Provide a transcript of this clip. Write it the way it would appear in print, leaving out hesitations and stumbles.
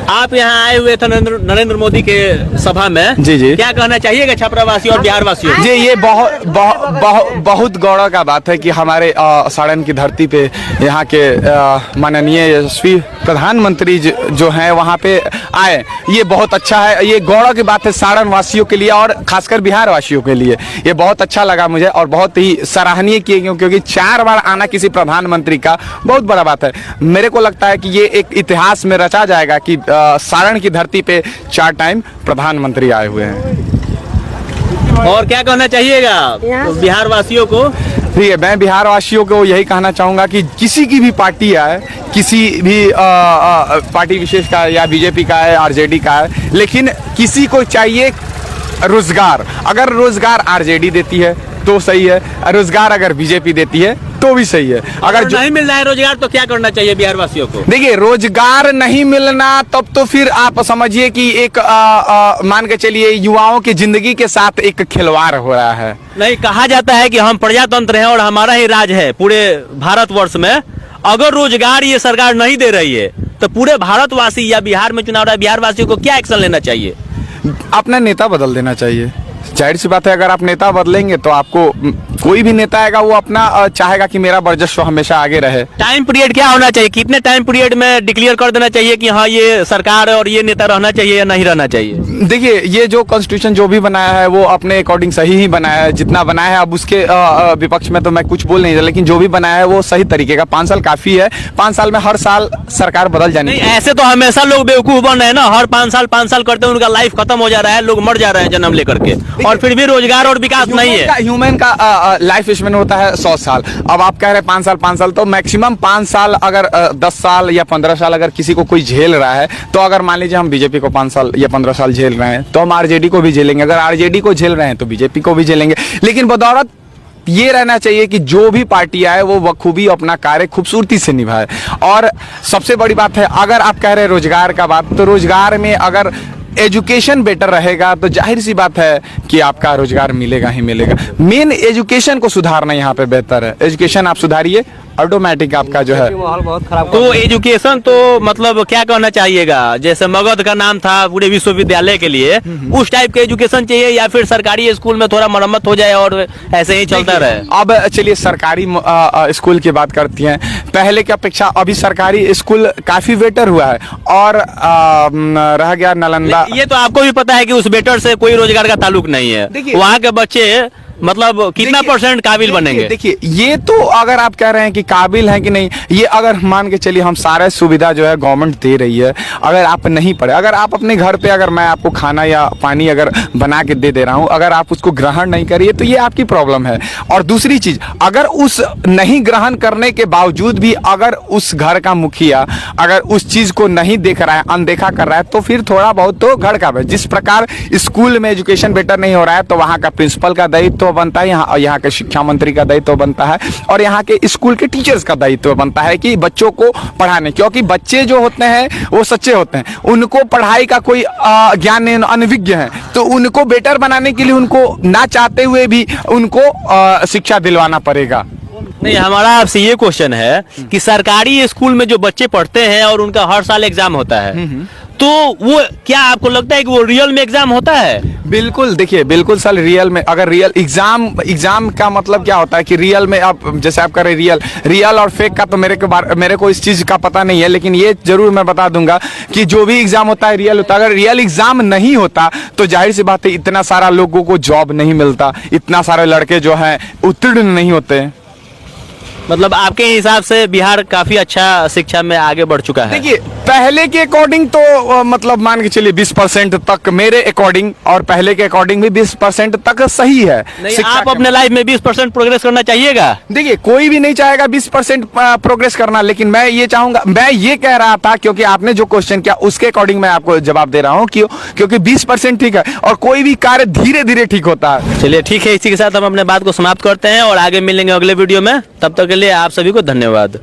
आप यहाँ आए हुए थे नरेंद्र मोदी के सभा में। जी जी, क्या कहना चाहिएगा छपरा वासियों और बिहार वासियों जी? ये बहुत गौरव का बात है कि हमारे सारण की धरती पे यहाँ के माननीय यशस्वी प्रधानमंत्री जो हैं वहाँ पे आए। ये बहुत अच्छा है, ये गौरव की बात है सारण वासियों के लिए और खासकर बिहार वासियों के लिए। ये बहुत अच्छा लगा मुझे और बहुत ही सराहनीय किए गए, क्योंकि 4 बार आना किसी प्रधानमंत्री का बहुत बड़ा बात है। मेरे को लगता है कि ये एक इतिहास में रचा जाएगा कि सारण की धरती पे 4 टाइम प्रधानमंत्री आए हुए हैं। और क्या कहना चाहिएगा बिहार वासियों को? ठीक है, मैं बिहार वासियों को यही कहना चाहूँगा कि किसी की भी पार्टी आए, किसी भी पार्टी विशेष का या बीजेपी का है, आरजेडी का है, लेकिन किसी को चाहिए रोजगार। अगर रोजगार आरजेडी देती है तो सही है, रोजगार अगर बीजेपी देती है तो भी सही है। अगर नहीं मिल रहा है रोजगार तो क्या करना चाहिए बिहार वासियों को? देखिए, रोजगार नहीं मिलना तब तो फिर आप समझिए कि एक मान के चलिए युवाओं की जिंदगी के साथ एक खिलवाड़ हो रहा है। नहीं, कहा जाता है कि हम प्रजातंत्र हैं और हमारा ही राज है पूरे भारतवर्ष में। अगर रोजगार ये सरकार नहीं दे रही है तो पूरे भारतवासी या बिहार में चुनाव रहा है, बिहार वासियों को क्या एक्शन लेना चाहिए? अपना नेता बदल देना चाहिए। जाहिर सी बात है, अगर आप नेता बदलेंगे तो आपको कोई भी नेता आएगा वो अपना चाहेगा कि मेरा वर्चस्व हमेशा आगे रहे। टाइम पीरियड क्या होना चाहिए? कितने टाइम पीरियड में डिक्लेयर कर देना चाहिए कि हाँ ये सरकार और ये नेता रहना चाहिए या नहीं रहना चाहिए? देखिए, ये जो कॉन्स्टिट्यूशन जो भी बनाया है वो अपने अकॉर्डिंग सही ही बनाया है, जितना बनाया है। अब उसके विपक्ष में तो मैं कुछ बोल नहीं रहा, लेकिन जो भी बनाया है वो सही तरीके का। 5 साल काफी है, 5 साल में हर साल सरकार बदल जानी नहीं, ऐसे तो हमेशा लोग बेवकूफ बन रहे हैं ना। हर 5 साल करते हैं, उनका लाइफ खत्म हो जा रहा है, लोग मर जा रहे हैं जन्म लेकर के, और फिर भी रोजगार और विकास नहीं है। ह्यूमन का लाइफ स्पेन होता है 100 साल। अब आप कह रहे हैं 5 साल तो मैक्सिमम 5 साल, अगर 10 साल या 15 साल अगर किसी को कोई झेल रहा है तो अगर मान लीजिए हम बीजेपी को 5 साल या 15 साल झेल रहे हैं तो हम आरजेडी को भी झेलेंगे। अगर आरजेडी को झेल रहे हैं तो बीजेपी को भी झेलेंगे। लेकिन बदौलत ये रहना चाहिए कि जो भी पार्टी आए वो बखूबी अपना कार्य खूबसूरती से निभाए। और सबसे बड़ी बात है, अगर आप कह रहे हैं रोजगार का बात, तो रोजगार में अगर एजुकेशन बेटर रहेगा तो जाहिर सी बात है कि आपका रोजगार मिलेगा ही मिलेगा। मेन एजुकेशन को सुधारना यहाँ पे बेहतर है। एजुकेशन आप सुधारिए, ऑटोमेटिक आपका जो है माहौल बहुत खराब। तो एजुकेशन तो मतलब क्या कहना चाहिएगा? जैसे मगध का नाम था पूरे विश्वविद्यालय के लिए, उस टाइप के एजुकेशन चाहिए या फिर सरकारी स्कूल में थोड़ा मरम्मत हो जाए और ऐसे ही चलता रहे? अब चलिए सरकारी स्कूल की बात करती हैं। पहले की अपेक्षा अभी सरकारी स्कूल काफी बेटर हुआ है। और रह गया नालंदा, ये तो आपको भी पता है कि उस बेटर से कोई रोजगार का ताल्लुक नहीं है। वहाँ के बच्चे मतलब कितना % काबिल बनेंगे? देखिए, ये तो अगर आप कह रहे हैं कि काबिल है कि नहीं, ये अगर मान के चलिए हम सारे सुविधा जो है गवर्नमेंट दे रही है, अगर आप नहीं पढ़े, अगर आप अपने घर पे अगर मैं आपको खाना या पानी अगर बना के दे रहा हूं, अगर आप उसको ग्रहण नहीं करिए तो ये आपकी प्रॉब्लम है। और दूसरी चीज, अगर उस नहीं ग्रहण करने के बावजूद भी अगर उस घर का मुखिया अगर उस चीज को नहीं देख रहा है, अनदेखा कर रहा है, तो फिर थोड़ा बहुत तो घड़का है। जिस प्रकार स्कूल में एजुकेशन बेटर नहीं हो रहा है तो वहाँ का प्रिंसिपल का दायित्व बनता है, यहाँ के शिक्षा मंत्री का दायित्व बनता है, और यहाँ के स्कूल के टीचर्स का दायित्व बनता है कि बच्चों को पढ़ाने। क्योंकि बच्चे जो होते हैं वो सच्चे होते हैं, उनको पढ़ाई का कोई ज्ञान नहीं, अनभिज्ञ है, तो उनको बेटर बनाने के लिए उनको ना चाहते हुए भी उनको शिक्षा दिलवाना पड़ेगा। नहीं, हमारा आपसे ये क्वेश्चन है कि सरकारी स्कूल में जो बच्चे पढ़ते हैं और उनका हर साल एग्जाम होता है, तो वो क्या आपको लगता है कि वो रियल में एग्जाम होता है? बिल्कुल, देखिए बिल्कुल सर, रियल में अगर रियल एग्जाम का मतलब क्या होता है कि रियल में आप जैसे आप कह रहे रियल और फेक का तो मेरे को इस चीज का पता नहीं है, लेकिन ये जरूर मैं बता दूंगा कि जो भी एग्जाम होता है रियल होता है। अगर रियल एग्जाम नहीं होता तो जाहिर सी बात है इतना सारा लोगों को जॉब नहीं मिलता, इतना सारे लड़के जो हैं उत्तीर्ण नहीं होते। मतलब आपके हिसाब से बिहार काफी अच्छा शिक्षा में आगे बढ़ चुका है? देखिए, पहले के अकॉर्डिंग तो मतलब मान के चलिए 20% तक मेरे अकॉर्डिंग, और पहले के अकॉर्डिंग भी 20% तक सही है। नहीं, आप अपने लाइफ में 20% प्रोग्रेस करना चाहिएगा? देखिए, कोई भी नहीं चाहेगा 20% प्रोग्रेस करना, लेकिन मैं ये चाहूंगा, मैं ये कह रहा था क्योंकि आपने जो क्वेश्चन किया उसके अकॉर्डिंग मैं आपको जवाब दे रहा हूँ क्योंकि 20% ठीक है और कोई भी कार्य धीरे धीरे ठीक होता है। चलिए ठीक है, इसी के साथ हम अपने बात को समाप्त करते हैं और आगे मिलेंगे अगले वीडियो में। तब तक के लिए आप सभी को धन्यवाद।